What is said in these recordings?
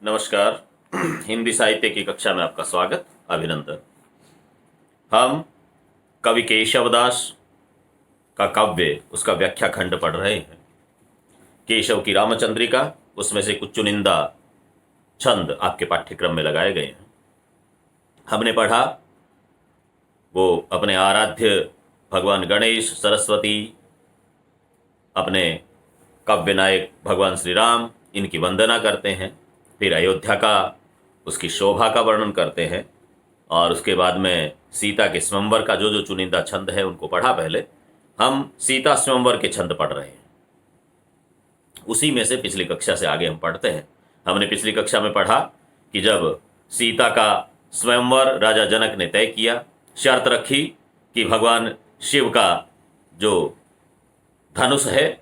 नमस्कार। हिंदी साहित्य की कक्षा में आपका स्वागत, अभिनंदन। हम कवि केशवदास का काव्य, उसका व्याख्या खंड पढ़ रहे हैं। केशव की रामचंद्रिका, उसमें से कुछ चुनिंदा छंद आपके पाठ्यक्रम में लगाए गए हैं। हमने पढ़ा वो अपने आराध्य भगवान गणेश, सरस्वती, अपने काव्य नायक भगवान श्री राम, इनकी वंदना करते हैं। फिर अयोध्या का, उसकी शोभा का वर्णन करते हैं, और उसके बाद में सीता के स्वयंवर का जो जो चुनिंदा छंद है उनको पढ़ा। पहले हम सीता स्वयंवर के छंद पढ़ रहे हैं, उसी में से पिछली कक्षा से आगे हम पढ़ते हैं। हमने पिछली कक्षा में पढ़ा कि जब सीता का स्वयंवर राजा जनक ने तय किया, शर्त रखी कि भगवान शिव का जो धनुष है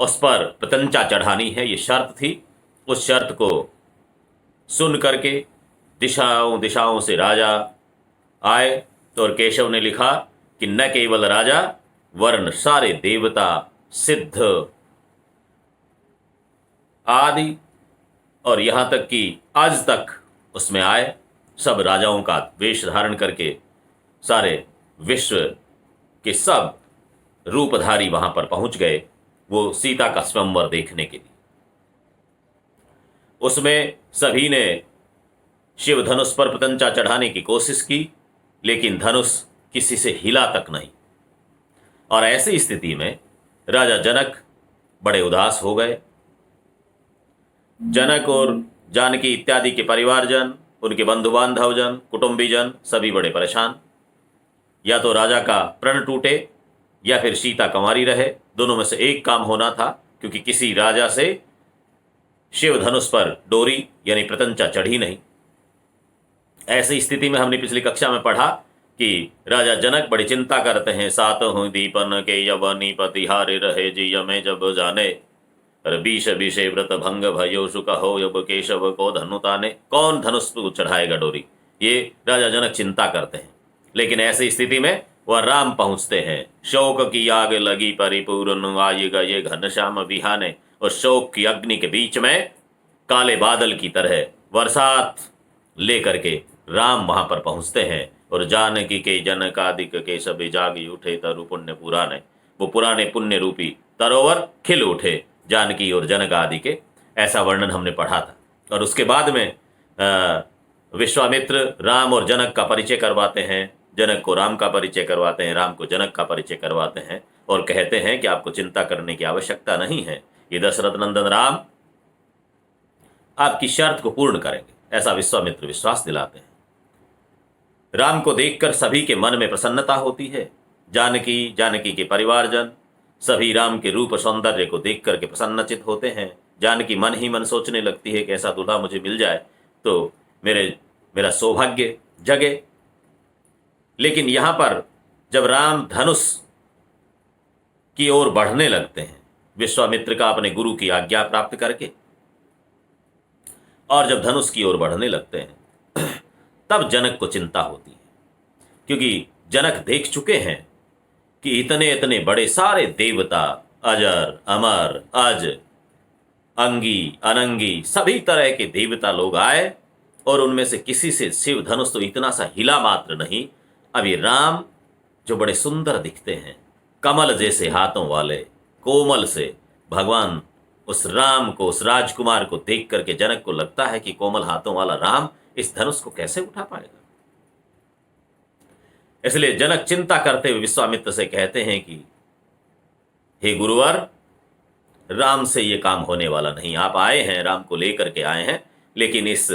उस पर प्रत्यंचा चढ़ानी है, ये शर्त थी। उस शर्त को सुन करके दिशाओं दिशाओं से राजा आए, तो और केशव ने लिखा कि न केवल राजा वर्ण सारे देवता, सिद्ध आदि, और यहां तक कि आज तक उसमें आए, सब राजाओं का वेश धारण करके सारे विश्व के सब रूपधारी वहां पर पहुंच गए, वो सीता का स्वयंवर देखने के लिए। उसमें सभी ने शिव धनुष पर प्रत्यंचा चढ़ाने की कोशिश की, लेकिन धनुष किसी से हिला तक नहीं। और ऐसी स्थिति में राजा जनक बड़े उदास हो गए। जनक और जानकी इत्यादि के परिवारजन, उनके बंधु बांधवजन, कुटुंबीजन सभी बड़े परेशान। या तो राजा का प्रण टूटे या फिर सीता कंवारी रहे, दोनों में से एक काम होना था, क्योंकि किसी राजा से शिव धनुष पर डोरी यानी प्रत्यंचा चढ़ी नहीं। ऐसी स्थिति में हमने पिछली कक्षा में पढ़ा कि राजा जनक बड़ी चिंता करते हैं। सात हूँ दीपन के यवनी पतिहारे रहे जी यमे जब जाने, बीस बीसे व्रत भंग भयो सुख हो यब केशव को धनुताने। कौन धनुष को चढ़ाएगा डोरी, ये राजा जनक चिंता करते हैं। लेकिन ऐसी स्थिति में वह राम पहुंचते हैं। शोक की आग लगी परिपूर्ण आय गए घनश्याम बिहाने। और शोक की अग्नि के बीच में काले बादल की तरह बरसात लेकर के राम वहां पर पहुंचते हैं। और जानकी के जनकादिक के सभी जागी उठे तरु पुण्य पुराने। वो पुराने पुण्य रूपी तरोवर खिल उठे जानकी और जनक आदि के, ऐसा वर्णन हमने पढ़ा था। और उसके बाद में विश्वामित्र राम और जनक का परिचय करवाते हैं, जनक को राम का परिचय करवाते हैं, राम को जनक का परिचय करवाते हैं, और कहते हैं कि आपको चिंता करने की आवश्यकता नहीं है, ये दशरथ नंदन राम आपकी शर्त को पूर्ण करेंगे, ऐसा विश्वामित्र विश्वास दिलाते हैं। राम को देखकर सभी के मन में प्रसन्नता होती है। जानकी, जानकी के परिवारजन सभी राम के रूप सौंदर्य को देख करके प्रसन्नचित होते हैं। जानकी मन ही मन सोचने लगती है कि ऐसा दूल्हा मुझे मिल जाए तो मेरा सौभाग्य जगे। लेकिन यहां पर जब राम धनुष की ओर बढ़ने लगते हैं, विश्वामित्र का अपने गुरु की आज्ञा प्राप्त करके, और जब धनुष की ओर बढ़ने लगते हैं तब जनक को चिंता होती है, क्योंकि जनक देख चुके हैं कि इतने इतने बड़े सारे देवता, अजर अमर अज अंगी अनंगी सभी तरह के देवता लोग आए, और उनमें से किसी से शिव धनुष तो इतना सा हिला मात्र नहीं। अभी राम जो बड़े सुंदर दिखते हैं, कमल जैसे हाथों वाले, कोमल से, भगवान उस राम को, उस राजकुमार को देख करके जनक को लगता है कि कोमल हाथों वाला राम इस धनुष को कैसे उठा पाएगा। इसलिए जनक चिंता करते हुए विश्वामित्र से कहते हैं कि हे गुरुवर, राम से ये काम होने वाला नहीं। आप आए हैं, राम को लेकर के आए हैं, लेकिन इस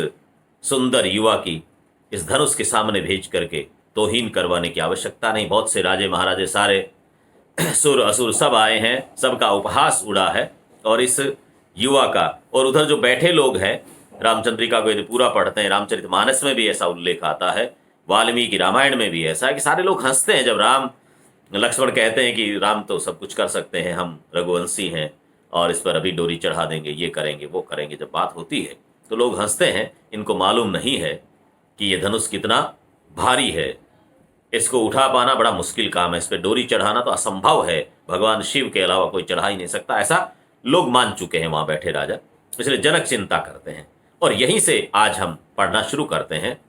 सुंदर युवा की इस धनुष के सामने भेज करके तौहीन करवाने की आवश्यकता नहीं। बहुत से राजे महाराजे, सारे सुर असुर सब आए हैं, सबका उपहास उड़ा है, और इस युवा का, और उधर जो बैठे लोग हैं, रामचंद्रिका को यदि पूरा पढ़ते हैं, रामचरितमानस में भी ऐसा उल्लेख आता है, वाल्मीकि रामायण में भी ऐसा है कि सारे लोग हंसते हैं जब राम लक्ष्मण कहते हैं कि राम तो सब कुछ कर सकते हैं, हम रघुवंशी हैं और इस पर अभी डोरी चढ़ा देंगे, ये करेंगे वो करेंगे। जब बात होती है तो लोग हंसते हैं। इनको मालूम नहीं है कि ये धनुष कितना भारी है, इसको उठा पाना बड़ा मुश्किल काम है, इस पर डोरी चढ़ाना तो असंभव है, भगवान शिव के अलावा कोई चढ़ा ही नहीं सकता, ऐसा लोग मान चुके हैं वहां बैठे राजा। इसलिए जनक चिंता करते हैं। और यहीं से आज हम पढ़ना शुरू करते हैं।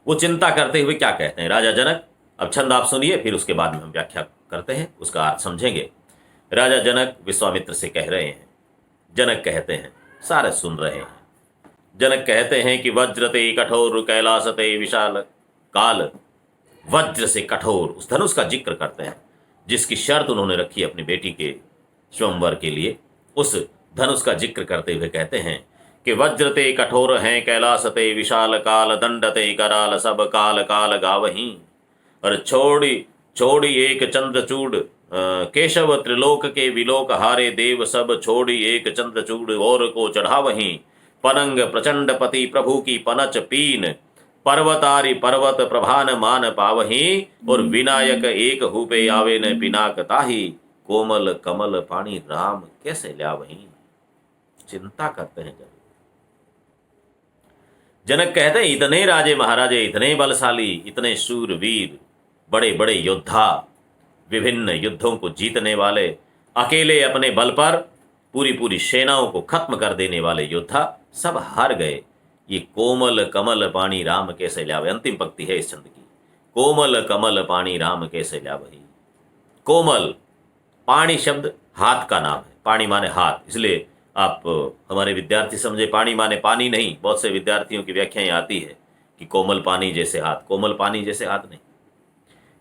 वो चिंता करते हुए क्या कहते हैं राजा जनक। अब छंद आप सुनिए, फिर उसके बाद में हम व्याख्या करते हैं, उसका अर्थ समझेंगे। राजा जनक विश्वामित्र से कह रहे हैं। जनक कहते हैं, सारे सुन रहे हैं। जनक कहते हैं कि वज्रते कठोर कैलासते विशाल काल। वज्र से कठोर उस धनुष का जिक्र करते हैं जिसकी शर्त उन्होंने रखी अपनी बेटी के स्वयंवर के लिए। उस धनुष का जिक्र करते हुए कहते हैं कि वज्रते कठोर हैं कैलासते विशाल काल दंडते कराल सब काल काल गावहीं। और छोड़ी छोड़ी एक चंद्रचूड़ केशव त्रिलोक के विलोक हारे देव सब छोड़ी एक चंद्रचूड़ और को चढ़ावहीं। पनंग प्रचंड पति प्रभु की पनच पीन पर्वतारी पर्वत प्रभान मान पावहीं। और विनायक एक हुपे आवे न पिनाक ताही कोमल कमल पानी राम कैसे ल्यावहीं। चिंता करते हैं जनक कहते हैं इतने राजे महाराजे, इतने बलशाली, इतने शूरवीर, बड़े बड़े योद्धा, विभिन्न युद्धों को जीतने वाले, अकेले अपने बल पर पूरी पूरी सेनाओं को खत्म कर देने वाले योद्धा सब हार गए। ये कोमल कमल पानी राम कैसे ल्यावे, अंतिम पंक्ति है इस छंद की। कोमल कमल पानी राम कैसे ल्यावही। कोमल, पानी शब्द हाथ का नाम है। पानी माने हाथ, इसलिए आप हमारे विद्यार्थी समझे पानी माने पानी नहीं। बहुत से विद्यार्थियों की व्याख्याएं आती है कि कोमल पानी जैसे हाथ। कोमल पानी जैसे हाथ नहीं,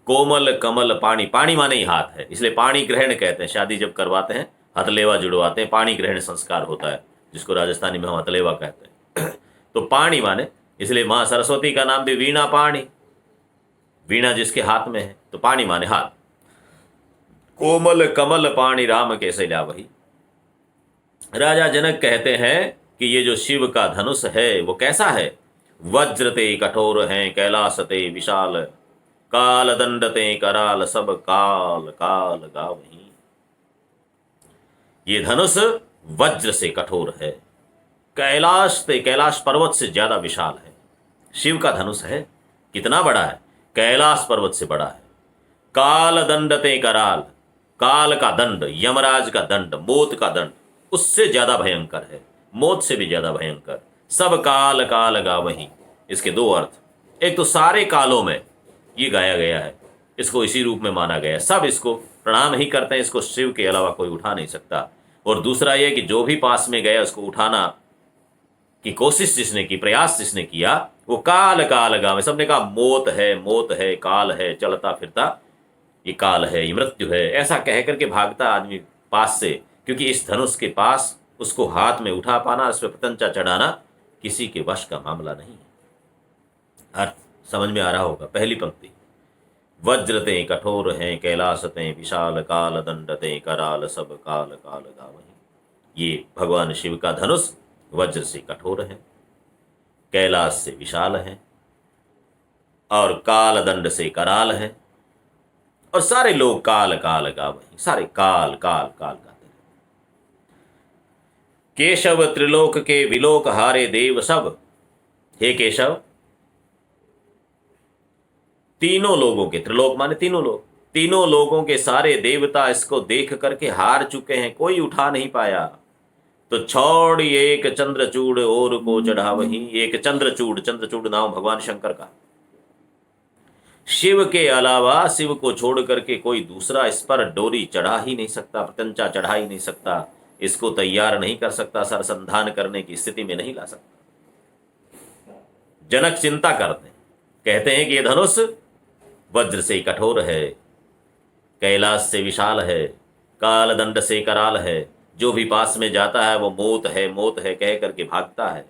कोमल कमल पानी, पानी माने ही हाथ है। इसलिए पानी ग्रहण कहते हैं। शादी जब करवाते हैं हथलेवा जुड़वाते हैं, पानी ग्रहण संस्कार होता है जिसको राजस्थानी में हम हथलेवा कहते हैं। तो पानी माने, इसलिए माँ सरस्वती का नाम भी वीणा पाणी, वीणा जिसके हाथ में है, तो पानी माने हाथ। कोमल कमल पाणी राम कैसे ल्यावही। राजा जनक कहते हैं कि ये जो शिव का धनुष है वो कैसा है। वज्रते कठोर हैं कैलासते विशाल काल दंडते कराल सब काल काल गावहीं। ये धनुष वज्र से कठोर है, कैलाश पर्वत से ज्यादा विशाल है। शिव का धनुष है, कितना बड़ा है, कैलाश पर्वत से बड़ा है। काल दंडते कराल, काल का दंड, यमराज का दंड, मौत का दंड उससे ज्यादा भयंकर है, मौत से भी ज्यादा भयंकर। सब काल काल गावहीं, इसके दो अर्थ। एक तो सारे कालों में ये गाया गया है, इसको इसी रूप में माना गया है, सब इसको प्रणाम ही करते हैं, इसको शिव के अलावा कोई उठा नहीं सकता। और दूसरा ये कि जो भी पास में गया उसको उठाना की कोशिश जिसने की, प्रयास जिसने किया, वो काल काल गावे। सबने कहा मौत है, मौत है, काल है, चलता फिरता ये काल है, ये मृत्यु है, ऐसा कह करके भागता आदमी पास से। क्योंकि इस धनुष के पास उसको हाथ में उठा पाना, इस पर पतंचा चढ़ाना किसी के वश का मामला नहीं है। अर्थ समझ में आ रहा होगा। पहली पंक्ति, वज्रते कठोर हैं कैलासते विशाल काल दंडते कराल सब काल काल गावहीं। ये भगवान शिव का धनुष वज्र से कठोर है, कैलाश से विशाल है और काल दंड से कराल है। और सारे लोग काल काल गावहीं, सारे काल काल काल गाते हैं। केशव त्रिलोक के विलोक हारे देव सब। हे केशव, तीनों लोगों के, त्रिलोक माने तीनों लोग, तीनों लोगों के सारे देवता इसको देख करके हार चुके हैं, कोई उठा नहीं पाया। तो छोड़ एक चंद्रचूड़ और को चढ़ावहीं। एक चंद्रचूड़, चंद्रचूड़ नाम भगवान शंकर का। शिव के अलावा, शिव को छोड़ करके कोई दूसरा इस पर डोरी चढ़ा ही नहीं सकता, पतंचा चढ़ा ही नहीं सकता, इसको तैयार नहीं कर सकता, सरसंधान करने की स्थिति में नहीं ला सकता। जनक चिंता करते हैं, कहते हैं कि यह धनुष वज्र से कठोर है, कैलाश से विशाल है, काल दंड से कराल है, जो भी पास में जाता है वो मौत है, मौत है कह करके भागता है।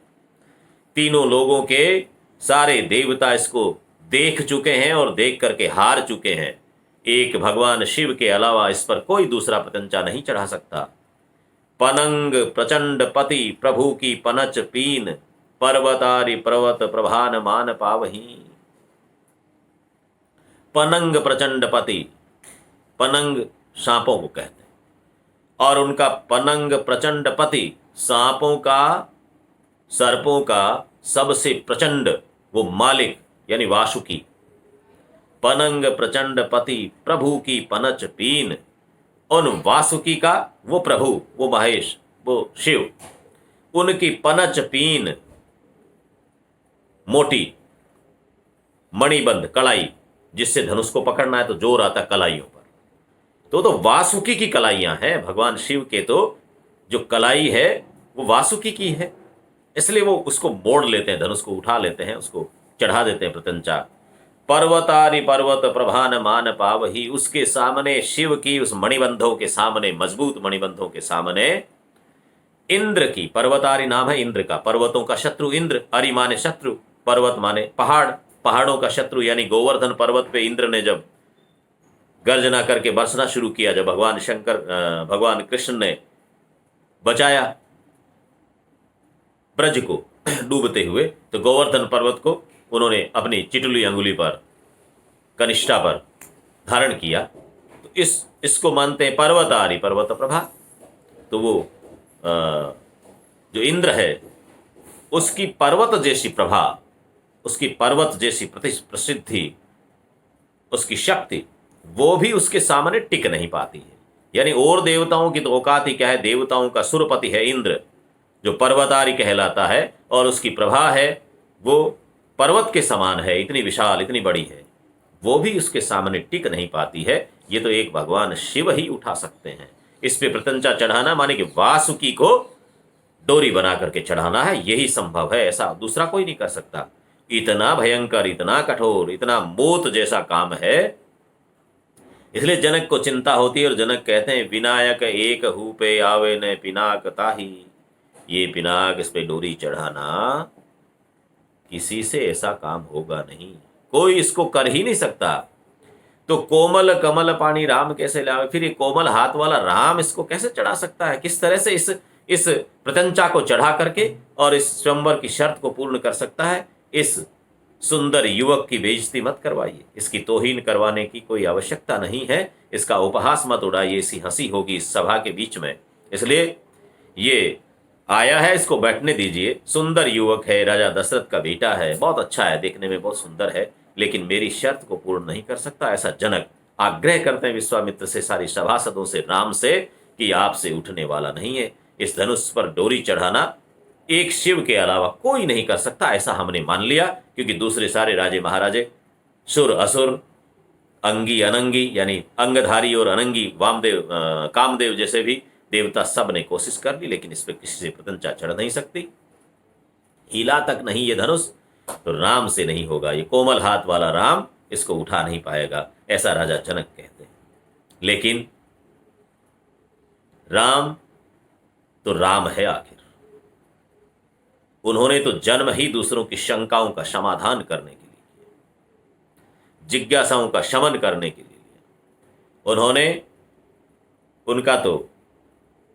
तीनों लोगों के सारे देवता इसको देख चुके हैं और देख करके हार चुके हैं। एक भगवान शिव के अलावा इस पर कोई दूसरा पतंचा नहीं चढ़ा सकता। पनंग प्रचंड पति प्रभु की पनच पीन पर्वतारि पर्वत प्रभान मान पावहीं। पनंग प्रचंड पति, पनंग सांपों को कहते हैं, और उनका पनंग प्रचंड पति, सांपों का, सर्पों का सबसे प्रचंड वो मालिक यानी वासुकी। पनंग प्रचंड पति प्रभु की पनच पीन, उन वासुकी का वो प्रभु, वो महेश, वो शिव, उनकी पनच पीन मोटी मणिबंध कलाई, जिससे धनुष को पकड़ना है तो जोर आता कलाइयों पर। तो वासुकी की कलाइयां हैं भगवान शिव के, तो जो कलाई है वो वासुकी की है, इसलिए वो उसको मोड़ लेते हैं, धनुष को उठा लेते हैं, उसको चढ़ा देते हैं प्रत्यंचा। पर्वतारि पर्वत प्रभान मान पावही, उसके सामने शिव की उस मणिबंधों के सामने, मजबूत मणिबंधों के सामने इंद्र की, पर्वतारि नाम है इंद्र का, पर्वतों का शत्रु इंद्र, अरि माने शत्रु, पर्वत माने पहाड़, पहाड़ों का शत्रु, यानी गोवर्धन पर्वत पे इंद्र ने जब गर्जना करके बरसना शुरू किया, जब भगवान कृष्ण ने बचाया ब्रज को डूबते हुए, तो गोवर्धन पर्वत को उन्होंने अपनी चिटुली अंगुली पर, कनिष्ठा पर धारण किया। तो इसको मानते हैं पर्वतारि पर्वत प्रभा। तो वो जो इंद्र है उसकी पर्वत जैसी प्रभा, उसकी पर्वत जैसी प्रसिद्धि, उसकी शक्ति, वो भी उसके सामने टिक नहीं पाती है। यानी और देवताओं की तो औकात ही क्या है, देवताओं का सुरपति है इंद्र, जो पर्वतारि कहलाता है, और उसकी प्रभा है वो पर्वत के समान है, इतनी विशाल, इतनी बड़ी है, वो भी उसके सामने टिक नहीं पाती है। ये तो एक भगवान शिव ही उठा सकते हैं। इस पे प्रत्यंचा चढ़ाना माने कि वासुकी को डोरी बना करके चढ़ाना है, यही संभव है, ऐसा दूसरा कोई नहीं कर सकता। इतना भयंकर, इतना कठोर, इतना मौत जैसा काम है, इसलिए जनक को चिंता होती है, और जनक कहते हैं विनायक एक हु पे आवे न पिनाक ताही, ये पिनाक, इस पे डोरी चढ़ाना किसी से ऐसा काम होगा नहीं, कोई इसको कर ही नहीं सकता। तो कोमल कमल पानी राम कैसे लावे, फिर ये कोमल हाथ वाला राम इसको कैसे चढ़ा सकता है, किस तरह से इस प्रत्यंचा को चढ़ा करके और इस स्वयंवर की शर्त को पूर्ण कर सकता है। इस सुंदर युवक की बेइज्जती मत करवाइए, इसकी तौहीन करवाने की कोई आवश्यकता नहीं है, इसका उपहास मत उड़ाइए, ऐसी हंसी होगी इस सभा के बीच में, इसलिए ये आया है, इसको बैठने दीजिए। सुंदर युवक है, राजा दशरथ का बेटा है, बहुत अच्छा है, देखने में बहुत सुंदर है, लेकिन मेरी शर्त को पूर्ण नहीं कर सकता, ऐसा जनक आग्रह करते हैं विश्वामित्र से, सारी सभासदों से, राम से, कि आपसे उठने वाला नहीं है। इस धनुष पर डोरी चढ़ाना एक शिव के अलावा कोई नहीं कर सकता, ऐसा हमने मान लिया, क्योंकि दूसरे सारे राजे महाराजे, सुर असुर, अंगी अनंगी, यानी अंगधारी और अनंगी, वामदेव कामदेव जैसे भी देवता, सब ने कोशिश कर ली, लेकिन इस पर किसी से प्रत्यंचा चढ़ नहीं सकती, हिला तक नहीं ये धनुष, तो राम से नहीं होगा, ये कोमल हाथ वाला राम इसको उठा नहीं पाएगा, ऐसा राजा जनक कहते हैं। लेकिन राम तो राम है आखिर, उन्होंने तो जन्म ही दूसरों की शंकाओं का समाधान करने के लिए किया, जिज्ञासाओं का शमन करने के लिए लिया। उनका तो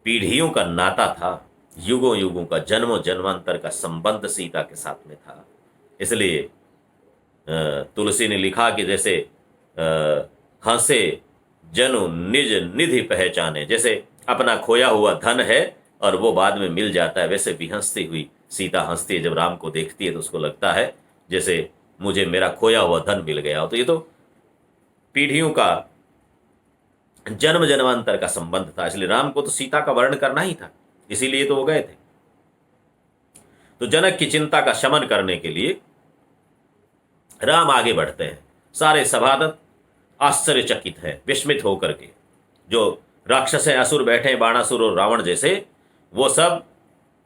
पीढ़ियों का नाता था, युगों युगों का, जन्मों जन्मांतर का संबंध सीता के साथ में था। इसलिए तुलसी ने लिखा कि जैसे हंसे जनु निज निधि पहचाने, जैसे अपना खोया हुआ धन है और वो बाद में मिल जाता है, वैसे भी हंसती हुई सीता हंसती है, जब राम को देखती है तो उसको लगता है जैसे मुझे मेरा खोया हुआ धन मिल गया हो। तो ये तो पीढ़ियों का, जन्म जन्मांतर का संबंध था, इसलिए राम को तो सीता का वर्ण करना ही था, इसीलिए तो वो गए थे। तो जनक की चिंता का शमन करने के लिए राम आगे बढ़ते हैं। सारे सभासद आश्चर्यचकित हैं, विस्मित होकर के, जो राक्षस हैं, असुर बैठे हैं, बाणासुर और रावण जैसे, वो सब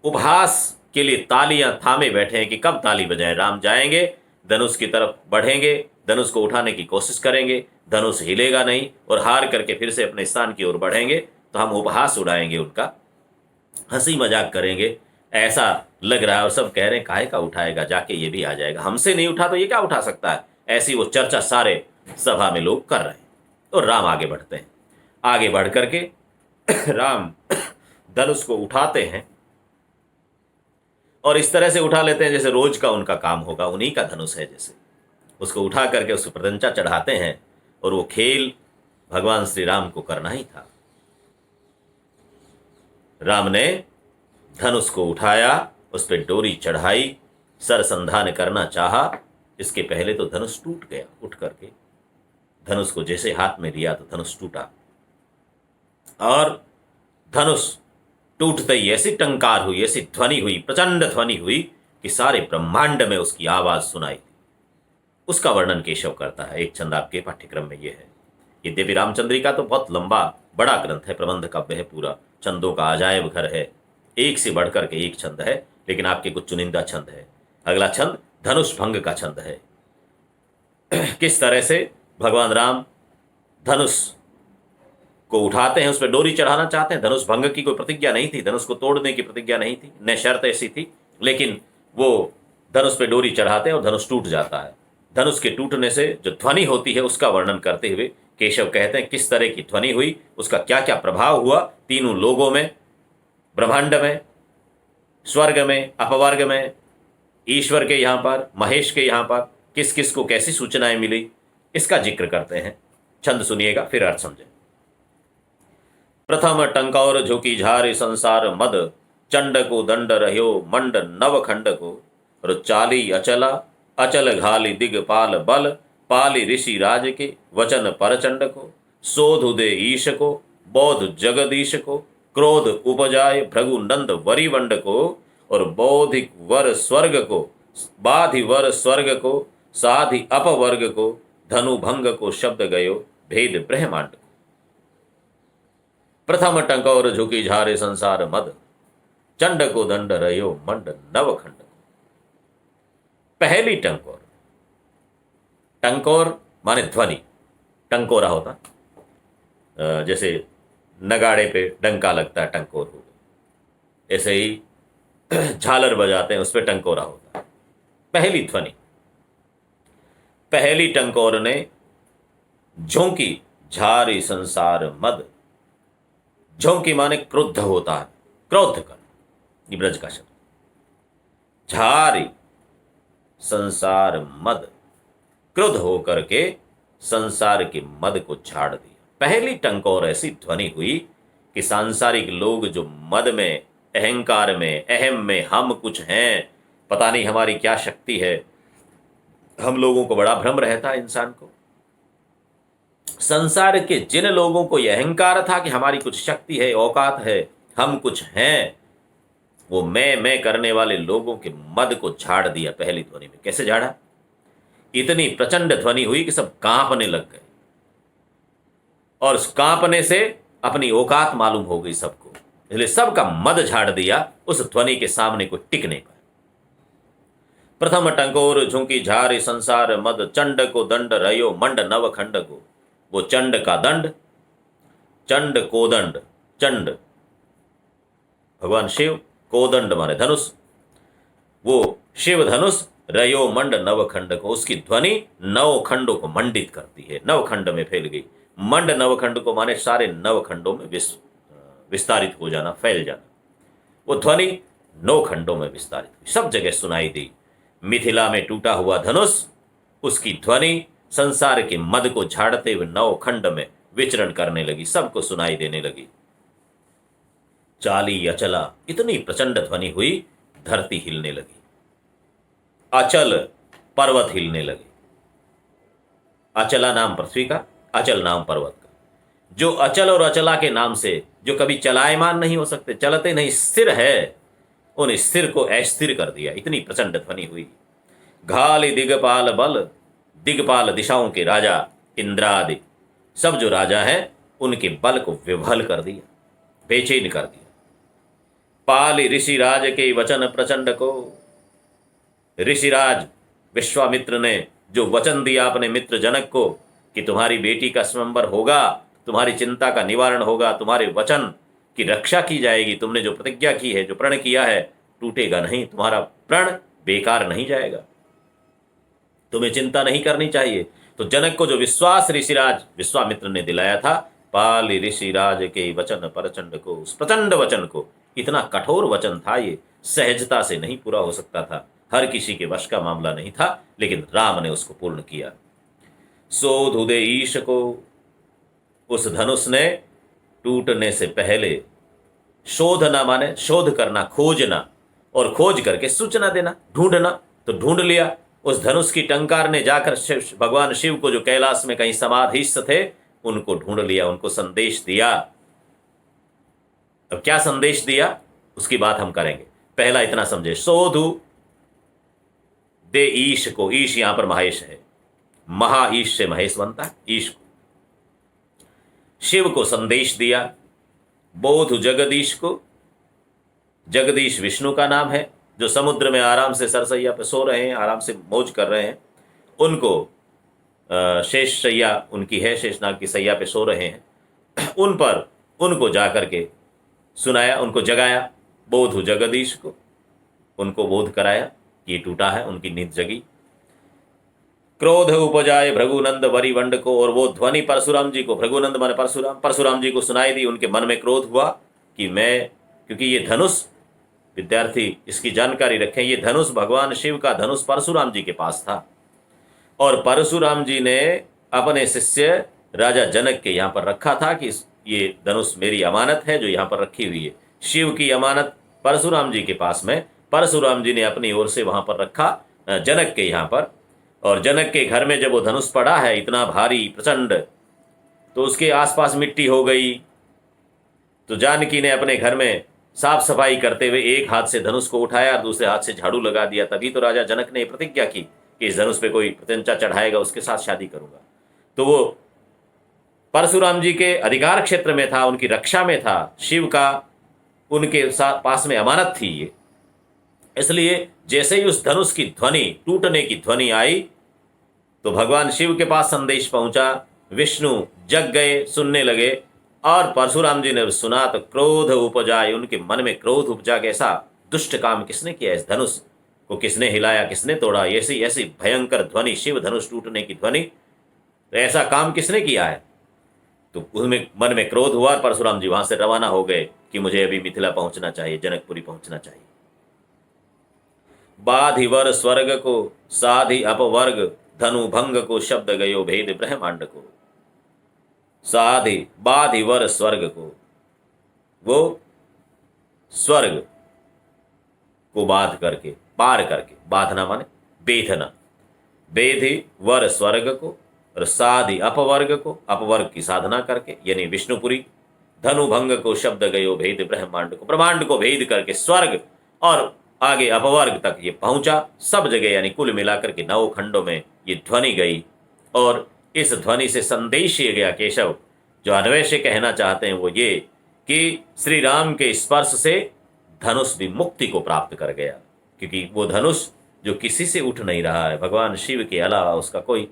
उपहास के लिए तालियां थामे बैठे हैं कि कब ताली बजाएं। राम जाएंगे, धनुष की तरफ बढ़ेंगे, धनुष को उठाने की कोशिश करेंगे, धनुष हिलेगा नहीं, और हार करके फिर से अपने स्थान की ओर बढ़ेंगे, तो हम उपहास उड़ाएंगे, उनका हंसी मजाक करेंगे, ऐसा लग रहा है। और सब कह रहे हैं काहे का उठाएगा, जाके ये भी आ जाएगा, हमसे नहीं उठा तो ये क्या उठा सकता है, ऐसी वो चर्चा सारे सभा में लोग कर रहे हैं। तो राम आगे बढ़ते हैं, आगे बढ़ करके राम धनुष को उठाते हैं, और इस तरह से उठा लेते हैं जैसे रोज का उनका काम होगा, उन्हीं का धनुष है जैसे, उसको उठा करके उसको प्रत्यंचा चढ़ाते हैं, और वो खेल भगवान श्री राम को करना ही था। राम ने धनुष को उठाया, उस पर डोरी चढ़ाई, सरसंधान करना चाहा, इसके पहले तो धनुष टूट गया। उठ करके धनुष को जैसे हाथ में लिया तो धनुष टूटा, और धनुष टूटते ही ऐसी टंकार हुई, ऐसी ध्वनि हुई, प्रचंड ध्वनि हुई कि सारे ब्रह्मांड में उसकी आवाज सुनाई दी। उसका वर्णन केशव करता है। एक छंद आपके पाठ्यक्रम में ये है। ये देवी रामचंद्रिका तो बहुत लंबा बड़ा ग्रंथ है, प्रबंध काव्य है पूरा, छंदों का अजायब घर है, एक से बढ़कर के एक छंद है, लेकिन आपके कुछ चुनिंदा छंद है। अगला छंद धनुष भंग का छंद है। किस तरह से भगवान राम धनुष को उठाते हैं, उस पर डोरी चढ़ाना चाहते हैं। धनुष भंग की कोई प्रतिज्ञा नहीं थी, धनुष को तोड़ने की प्रतिज्ञा नहीं थी, न शर्त ऐसी थी, लेकिन वो धनुष पे डोरी चढ़ाते हैं और धनुष टूट जाता है। धनुष के टूटने से जो ध्वनि होती है उसका वर्णन करते हुए केशव कहते हैं किस तरह की ध्वनि हुई, उसका क्या क्या प्रभाव हुआ तीनों लोगों में, ब्रह्मांड में, स्वर्ग में, अपवर्ग में, ईश्वर के यहाँ पर, महेश के यहाँ पर किस किस को कैसी सूचनाएं मिली, इसका जिक्र करते हैं। छंद सुनिएगा फिर अर्थ समझें। प्रथम टंकौर झुकी झार संसार मद, चंड को दंड रह्यो मंड नव खंड को, चाली अचला अचल घाली दिगपाल बल, पाली ऋषि राज के वचन परचंड को, शोध उदय ईश को बौद्ध जगदीश को, क्रोध उपजाय भृगु नंद वरिवंड को, और बौद्धिक वर स्वर्ग को, बाधि वर स्वर्ग को, साधि अपवर्ग को, धनु भंग को शब्द गयो भेद ब्रह्मांड को। प्रथम टंकौर झुकी झारे संसार मद, चंड को दंड रयो मंड नवखंड को। पहली टंकोर, टंकोर माने ध्वनि, टंकोरा होता जैसे नगाड़े पे डंका लगता है, टंकोर हो गया, ऐसे ही झालर बजाते हैं उस पर टंकोरा होता है। पहली ध्वनि, पहली टंकोर ने झोंकी झारी संसार मद। झोंकी माने क्रुद्ध होता है, क्रोध कर, ये ब्रज का शब्द। झारी संसार मद, क्रुद्ध होकर के संसार के मद को झाड़ दिया। पहली टंकोर ऐसी ध्वनि हुई कि सांसारिक लोग जो मद में, अहंकार में, अहम में, हम कुछ हैं, पता नहीं हमारी क्या शक्ति है, हम लोगों को बड़ा भ्रम रहता है इंसान को। संसार के जिन लोगों को यह अहंकार था कि हमारी कुछ शक्ति है, औकात है, हम कुछ हैं, वो मैं करने वाले लोगों के मद को झाड़ दिया पहली ध्वनि में। कैसे झाड़ा? इतनी प्रचंड ध्वनि हुई कि सब कांपने लग गए, और उस कांपने से अपनी औकात मालूम हो गई सबको, इसलिए सबका मद झाड़ दिया। उस ध्वनि के सामने कोई टिक नहीं पाया। प्रथम टंकोर झुंकी झारे संसार मद, चंड को दंड रयो मंड नव खंड को। वो चंड का दंड, चंड कोदंड, चंड भगवान शिव, कोदंड माने धनुष, वो शिव धनुष, रयो मंड नवखंड को, उसकी ध्वनि नव खंडों को मंडित करती है, नवखंड में फैल गई। मंड नवखंड को माने सारे नवखंडों में विस्तारित हो जाना, फैल जाना। वो ध्वनि 9 खंडों में विस्तारित हुई, सब जगह सुनाई दी। मिथिला में टूटा हुआ धनुष, उसकी ध्वनि संसार के मद को झाड़ते हुए 9 खंड में विचरण करने लगी, सबको सुनाई देने लगी। चाली अचला, इतनी प्रचंड ध्वनि हुई धरती हिलने लगी, अचल पर्वत हिलने लगे। अचला नाम पृथ्वी का, अचल नाम पर्वत का। जो अचल और अचला के नाम से जो कभी चलायमान नहीं हो सकते, चलते नहीं, स्थिर है, उन स्थिर को अस्थिर कर दिया। इतनी प्रचंड ध्वनि हुई। घाली दिगपाल बल, दिगपाल दिशाओं के राजा इंद्रादि सब जो राजा हैं उनके बल को विभल कर दिया, बेचैन कर दिया। पाली ऋषिराज के वचन प्रचंड को, ऋषिराज विश्वामित्र ने जो वचन दिया अपने मित्र जनक को कि तुम्हारी बेटी का स्वयंवर होगा, तुम्हारी चिंता का निवारण होगा, तुम्हारे वचन की रक्षा की जाएगी, तुमने जो प्रतिज्ञा की है, जो प्रण किया है, टूटेगा नहीं, तुम्हारा प्रण बेकार नहीं जाएगा, तुम्हें चिंता नहीं करनी चाहिए। तो जनक को जो विश्वास ऋषिराज विश्वामित्र ने दिलाया था, पाली ऋषिराज के वचन प्रचंड को, उस प्रचंड वचन को, इतना कठोर वचन था, ये सहजता से नहीं पूरा हो सकता था, हर किसी के वश का मामला नहीं था, लेकिन राम ने उसको पूर्ण किया। शोध उदय ईश को, उस धनुष ने टूटने से पहले, शोधना माने शोध करना, खोजना, और खोज करके सूचना देना, ढूंढना, तो ढूंढ लिया। उस धनुष की टंकार ने जाकर भगवान शिव को, जो कैलाश में कहीं समाधिस्थ थे, उनको ढूंढ लिया, उनको संदेश दिया। अब क्या संदेश दिया उसकी बात हम करेंगे। पहला इतना समझे, सोधु दे ईश को, ईश यहां पर महेश है, महा ईश से महेश बनता है, ईश को। शिव को संदेश दिया, बोधु जगदीश को, जगदीश विष्णु का नाम है, जो समुद्र में आराम से सरसैया पे सो रहे हैं, आराम से मौज कर रहे हैं, उनको शेष सैया उनकी है, शेषनाग की सैया पे सो रहे हैं, उन पर उनको जा करके सुनाया, उनको जगाया, बोधु जगदीश को, उनको बोध कराया कि ये टूटा है, उनकी नींद जगी। क्रोध उपजाए भृगुनंद वरिवंड को, और वो ध्वनि परशुराम जी को, भृगुनंद माने परशुराम, परशुराम जी को सुनाई दी। उनके मन में क्रोध हुआ कि मैं, क्योंकि ये धनुष, विद्यार्थी इसकी जानकारी रखें, ये धनुष भगवान शिव का धनुष परशुराम जी के पास था, और परशुराम जी ने अपने शिष्य राजा जनक के यहाँ पर रखा था कि ये धनुष मेरी अमानत है जो यहाँ पर रखी हुई है। शिव की अमानत परशुराम जी के पास में, परशुराम जी ने अपनी ओर से वहाँ पर रखा जनक के यहाँ पर, और जनक के घर में जब वो धनुष पड़ा है इतना भारी प्रचंड, तो उसके आसपास मिट्टी हो गई। तो जानकी ने अपने घर में साफ सफाई करते हुए एक हाथ से धनुष को उठाया, दूसरे हाथ से झाड़ू लगा दिया। तभी तो राजा जनक ने प्रतिज्ञा की कि इस धनुष पे कोई प्रत्यंचा चढ़ाएगा उसके साथ शादी करूंगा। तो वो परशुराम जी के अधिकार क्षेत्र में था, उनकी रक्षा में था, शिव का उनके साथ पास में अमानत थी ये। इसलिए जैसे ही उस धनुष की ध्वनि, टूटने की ध्वनि आई, तो भगवान शिव के पास संदेश पहुंचा, विष्णु जग गए, सुनने लगे, और परशुराम जी ने सुना तो क्रोध उपजाए, उनके मन में क्रोध उपजा। कैसा दुष्ट काम किसने किया, इस धनुष को किसने हिलाया, किसने तोड़ा, ऐसी ऐसी भयंकर ध्वनि, शिव धनुष टूटने की ध्वनि, तो ऐसा काम किसने किया है। तो उनमें मन में क्रोध हुआ, और परशुराम जी वहां से रवाना हो गए कि मुझे अभी मिथिला पहुंचना चाहिए, जनकपुरी पहुंचना चाहिए। बाधिवर स्वर्ग को, साधि अपवर्ग, धनु भंग को, शब्द गयो भेद ब्रह्मांड को। साधि बाधिवर स्वर्ग को, वो स्वर्ग को बाध करके, पार करके, बाधना माने बेधना, बेधि वर स्वर्ग को, और साधि अपवर्ग को, अपवर्ग की साधना करके यानी विष्णुपुरी, धनु भंग को, शब्द गयो भेद ब्रह्मांड को, ब्रह्मांड को भेद करके स्वर्ग और आगे अपवर्ग तक ये पहुंचा। सब जगह यानी कुल मिलाकर के 9 खंडों में ये ध्वनि गई, और इस ध्वनि से संदेश ये गया, केशव जो अन्वय से कहना चाहते हैं वो ये कि श्री राम के स्पर्श से धनुष भी मुक्ति को प्राप्त कर गया, क्योंकि वो धनुष जो किसी से उठ नहीं रहा है, भगवान शिव के अलावा उसका कोई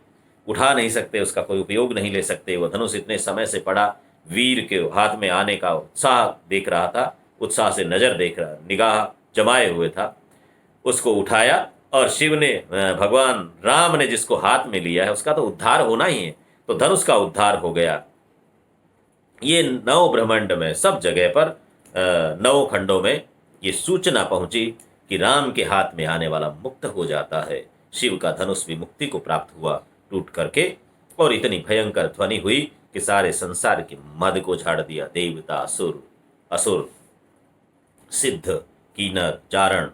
उठा नहीं सकते, उसका कोई उपयोग नहीं ले सकते। वो धनुष इतने समय से पड़ा, वीर के हाथ में आने का उत्साह देख रहा था, उत्साह से नजर देख रहा, निगाह जमाए हुए था, उसको उठाया, और शिव ने, भगवान राम ने जिसको हाथ में लिया है उसका तो उद्धार होना ही है, तो धनुष का उद्धार हो गया। ये 9 ब्रह्मांड में सब जगह पर 9 खंडों में ये सूचना पहुंची कि राम के हाथ में आने वाला मुक्त हो जाता है। शिव का धनुष भी मुक्ति को प्राप्त हुआ टूट करके, और इतनी भयंकर ध्वनि हुई कि सारे संसार के मद को झाड़ दिया। देवता, असुर, असुर, सिद्ध, कीनर, चारण,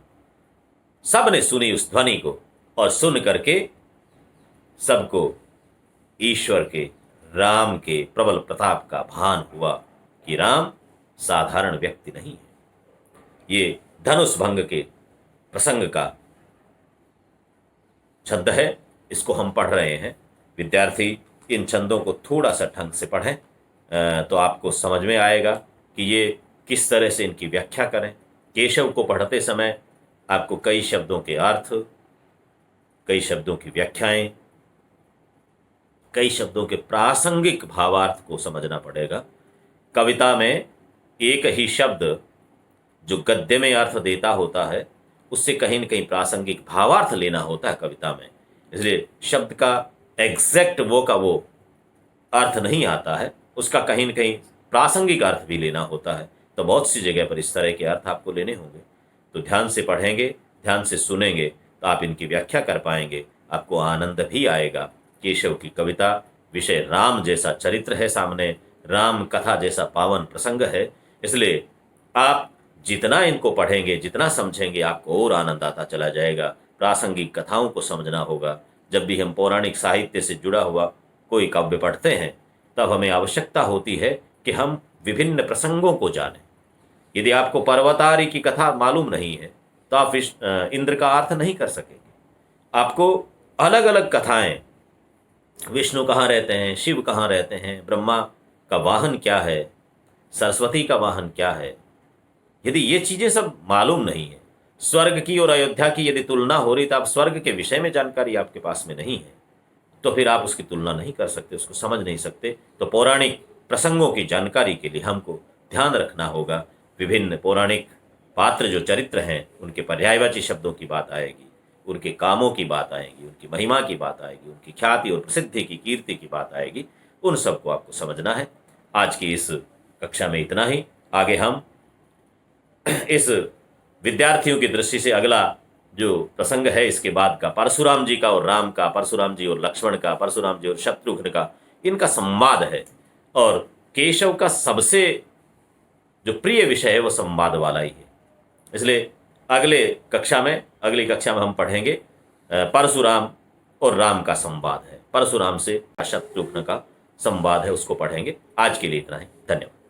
सब ने सुनी उस ध्वनि को, और सुन करके सबको ईश्वर के, राम के प्रबल प्रताप का भान हुआ कि राम साधारण व्यक्ति नहीं है। ये धनुष भंग के प्रसंग का छंद है, इसको हम पढ़ रहे हैं। विद्यार्थी इन छंदों को थोड़ा सा ढंग से पढ़ें तो आपको समझ में आएगा कि ये किस तरह से इनकी व्याख्या करें। केशव को पढ़ते समय आपको कई शब्दों के अर्थ, कई शब्दों की व्याख्याएं, कई शब्दों के प्रासंगिक भावार्थ को समझना पड़ेगा। कविता में एक ही शब्द जो गद्य में अर्थ देता होता है, उससे कहीं न कहीं प्रासंगिक भावार्थ लेना होता है कविता में। इसलिए शब्द का एग्जैक्ट वो का वो अर्थ नहीं आता है, उसका कहीं न कहीं प्रासंगिक अर्थ भी लेना होता है। तो बहुत सी जगह पर इस तरह के अर्थ आपको लेने होंगे। तो ध्यान से पढ़ेंगे, ध्यान से सुनेंगे, तो आप इनकी व्याख्या कर पाएंगे, आपको आनंद भी आएगा। केशव की कविता, विषय राम जैसा चरित्र है सामने, राम कथा जैसा पावन प्रसंग है। इसलिए आप जितना इनको पढ़ेंगे, जितना समझेंगे, आपको और आनंद आता चला जाएगा। प्रासंगिक कथाओं को समझना होगा। जब भी हम पौराणिक साहित्य से जुड़ा हुआ कोई काव्य पढ़ते हैं, तब हमें आवश्यकता होती है कि हम विभिन्न प्रसंगों को जानें। यदि आपको पर्वतारी की कथा मालूम नहीं है तो आप इंद्र का अर्थ नहीं कर सकेंगे। आपको अलग अलग कथाएं, विष्णु कहाँ रहते हैं, शिव कहाँ रहते हैं, ब्रह्मा का वाहन क्या है, सरस्वती का वाहन क्या है, यदि ये चीज़ें सब मालूम नहीं है, स्वर्ग की और अयोध्या की यदि तुलना हो रही तो आप स्वर्ग के विषय में जानकारी आपके पास में नहीं है तो फिर आप उसकी तुलना नहीं कर सकते, उसको समझ नहीं सकते। तो पौराणिक प्रसंगों की जानकारी के लिए हमको ध्यान रखना होगा। विभिन्न पौराणिक पात्र जो चरित्र हैं उनके पर्यायवाची शब्दों की बात आएगी, उनके कामों की बात आएगी, उनकी महिमा की बात आएगी, उनकी ख्याति और प्रसिद्धि की कीर्ति की बात आएगी। उन सबको आपको समझना है। आज की इस कक्षा में इतना ही। आगे हम इस विद्यार्थियों की दृष्टि से अगला जो प्रसंग है इसके बाद का, परशुराम जी का और राम का, परशुराम जी और लक्ष्मण का, परशुराम जी और शत्रुघ्न का, इनका संवाद है। और केशव का सबसे जो प्रिय विषय है वो संवाद वाला ही है। इसलिए अगली कक्षा में हम पढ़ेंगे परशुराम और राम का संवाद है, परशुराम से शत्रुघ्न का संवाद है, उसको पढ़ेंगे। आज के लिए इतना ही। धन्यवाद।